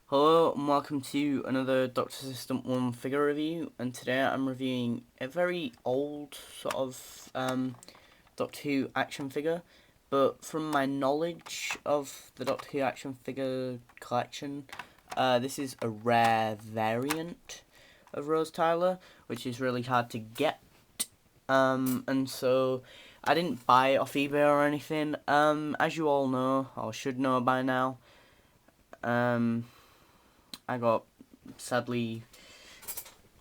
Hello and welcome to another Doctor Assistant 1 figure review, and today I'm reviewing a very old sort of Doctor Who action figure, but from my knowledge of the Doctor Who action figure collection, this is a rare variant of Rose Tyler, which is really hard to get, and so I didn't buy it off eBay or anything. As you all know, or should know by now, I got, sadly,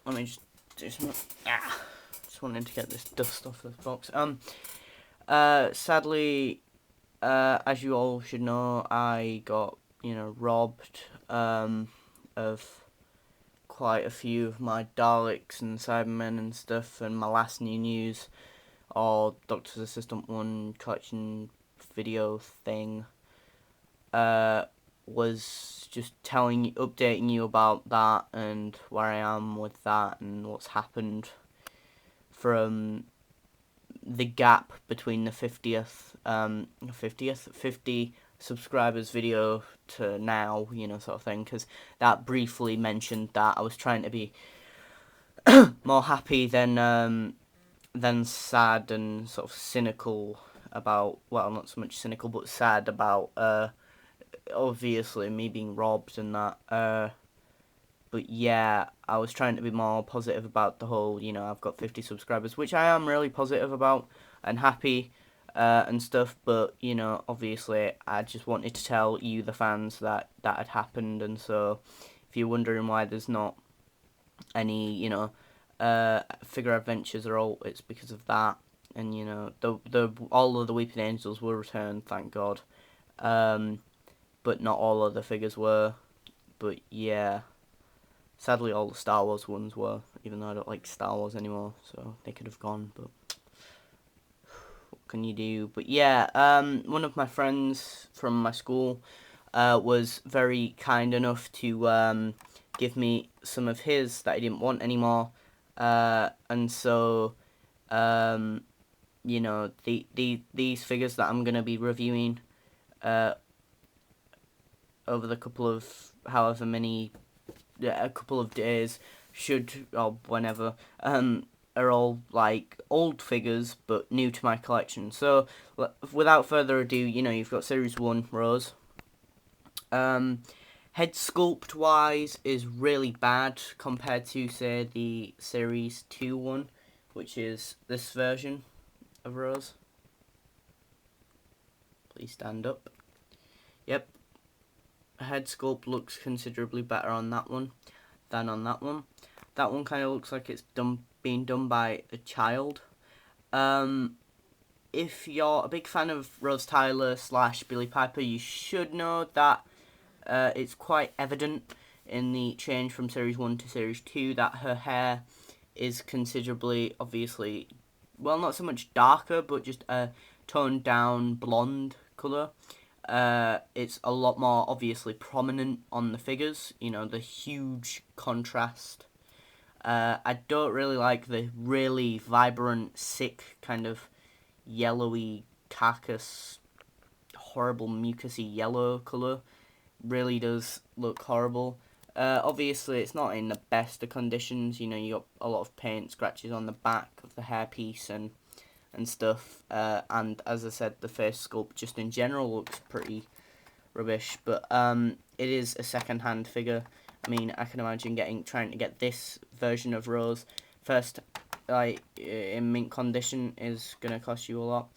let me just do some, just wanted to get this dust off this box. Sadly, as you all should know, I got, robbed, of quite a few of my Daleks and Cybermen and stuff, and my last new news, or Doctor's Assistant 1 collection video thing, was just updating you about that and where I am with that and what's happened from the gap between the 50 subscribers video to now, sort of thing, because that briefly mentioned that I was trying to be more happy than sad and sort of cynical about, well, not so much cynical, but sad about, obviously me being robbed and that, but yeah, I was trying to be more positive about the whole, I've got 50 subscribers, which I am really positive about and happy, and stuff, but, obviously I just wanted to tell you, the fans, that had happened, and so if you're wondering why there's not any, figure adventures or all, it's because of that, and, the all of the Weeping Angels were returned, thank God, but not all of the figures were, but yeah. Sadly, all the Star Wars ones were, even though I don't like Star Wars anymore, so they could have gone, but what can you do? But yeah, one of my friends from my school was very kind enough to give me some of his that I didn't want anymore, and so, these figures that I'm going to be reviewing over the couple of however many a couple of days or whenever, are all like old figures but new to my collection. So without further ado, you've got Series 1 Rose. Head sculpt wise is really bad compared to, say, the Series 2 one, which is this version of Rose. Please stand up. Yep, head sculpt looks considerably better on that one than on that one. That one kind of looks like it's being done by a child. If you're a big fan of Rose Tyler / Billie Piper, you should know that it's quite evident in the change from Series 1 to Series 2 that her hair is considerably, obviously, well, not so much darker, but just a toned down blonde colour. It's a lot more obviously prominent on the figures, the huge contrast. I don't really like the really vibrant, sick, kind of yellowy, carcass, horrible mucusy yellow colour. Really does look horrible. Obviously, it's not in the best of conditions. You got a lot of paint scratches on the back of the hairpiece and stuff. And as I said, the face sculpt just in general looks pretty rubbish. But it is a second-hand figure. I mean, I can imagine trying to get this version of Rose first, like in mint condition, is gonna cost you a lot.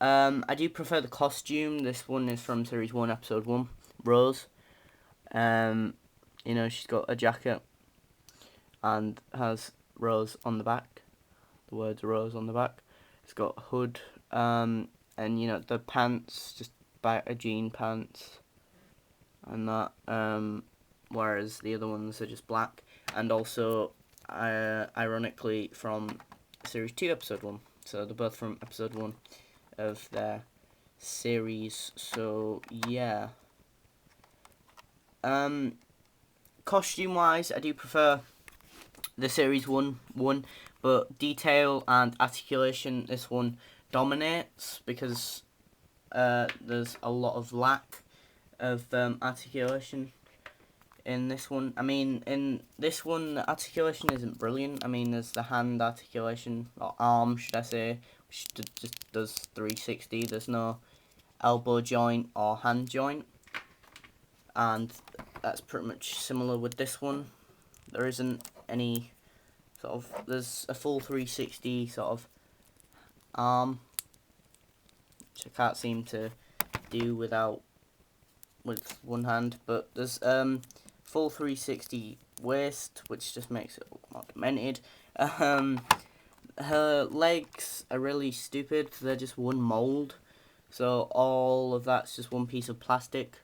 I do prefer the costume. This one is from Series 1, Episode 1, Rose. She's got a jacket and has Rose on the back. The words Rose on the back. It's got a hood, and the pants, just a jean pants, and that. Whereas the other ones are just black, and also, ironically, from Series 2, Episode 1. So they're both from Episode 1 of their series. So yeah. Costume wise, I do prefer the Series 1 one, but detail and articulation, this one dominates, because there's a lot of lack of articulation in this one. I mean, in this one, the articulation isn't brilliant. I mean, there's the hand articulation, or arm, should I say, which just does 360. There's no elbow joint or hand joint. And that's pretty much similar with this one. There isn't any sort of, there's a full 360 sort of arm, which I can't seem to do with one hand, but there's full 360 waist, which just makes it look more demented. Her legs are really stupid. They're just one mold, so all of that's just one piece of plastic,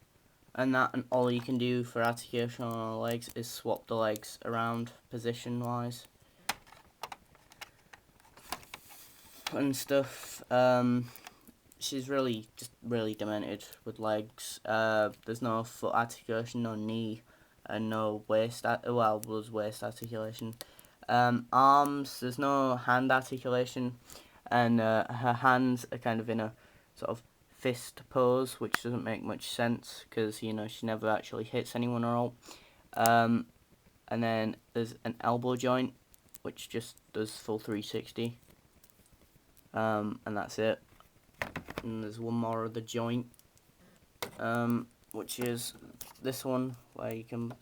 and all you can do for articulation on her legs is swap the legs around position wise and stuff. She's really demented with legs. There's no foot articulation, no knee, and no waist. There's waist articulation. Arms, there's no hand articulation, and her hands are kind of in a sort of fist pose, which doesn't make much sense because she never actually hits anyone at all. And then there's an elbow joint, which just does full 360. And that's it. And there's one more of the joint, which is this one, where you can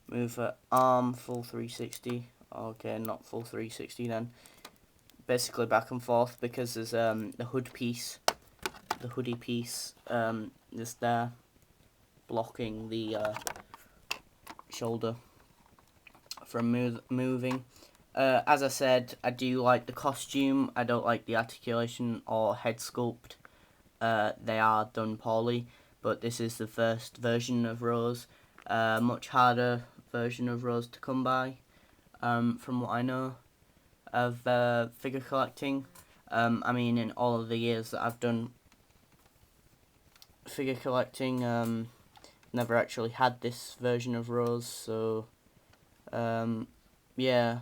move her arm full 360. Okay, not full 360 then. Basically back and forth, because there's the hoodie piece is there, blocking the shoulder from moving. As I said, I do like the costume. I don't like the articulation or head sculpt. They are done poorly, but this is the first version of Rose. Much harder version of Rose to come by, from what I know of figure collecting. I mean, in all of the years that I've done figure collecting, never actually had this version of Rose, so yeah.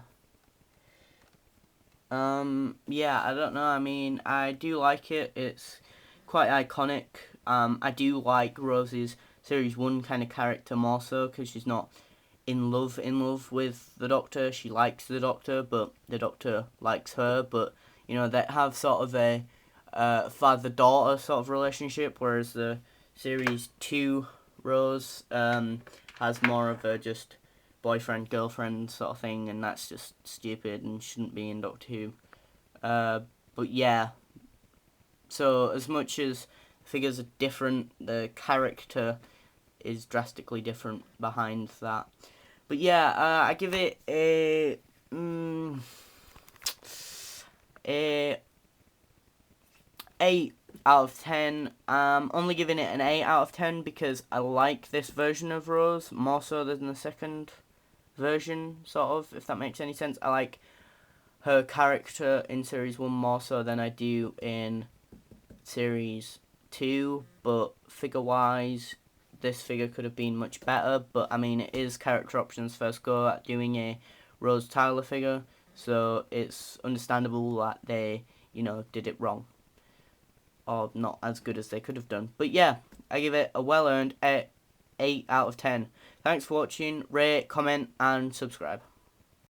Yeah, I don't know. I mean, I do like it. It's quite iconic. I do like Rose's Series 1 kind of character more so, because she's not in love with the Doctor. She likes the Doctor, but the Doctor likes her. But, they have sort of a father-daughter sort of relationship, whereas the Series 2 Rose has more of a just boyfriend-girlfriend sort of thing, and that's just stupid and shouldn't be in Doctor Who. But yeah, so as much as figures are different, the character is drastically different behind that. But yeah, I give it a 8 out of 10. Only giving it an 8 out of 10 because I like this version of Rose more so than the second version, sort of, if that makes any sense. I like her character in Series 1 more so than I do in Series 2, but figure-wise, this figure could have been much better, but I mean, it is Character Options' first go at doing a Rose Tyler figure, so it's understandable that they, did it wrong, or not as good as they could have done. But yeah, I give it a well-earned 8 out of 10. Thanks for watching. Rate, comment, and subscribe.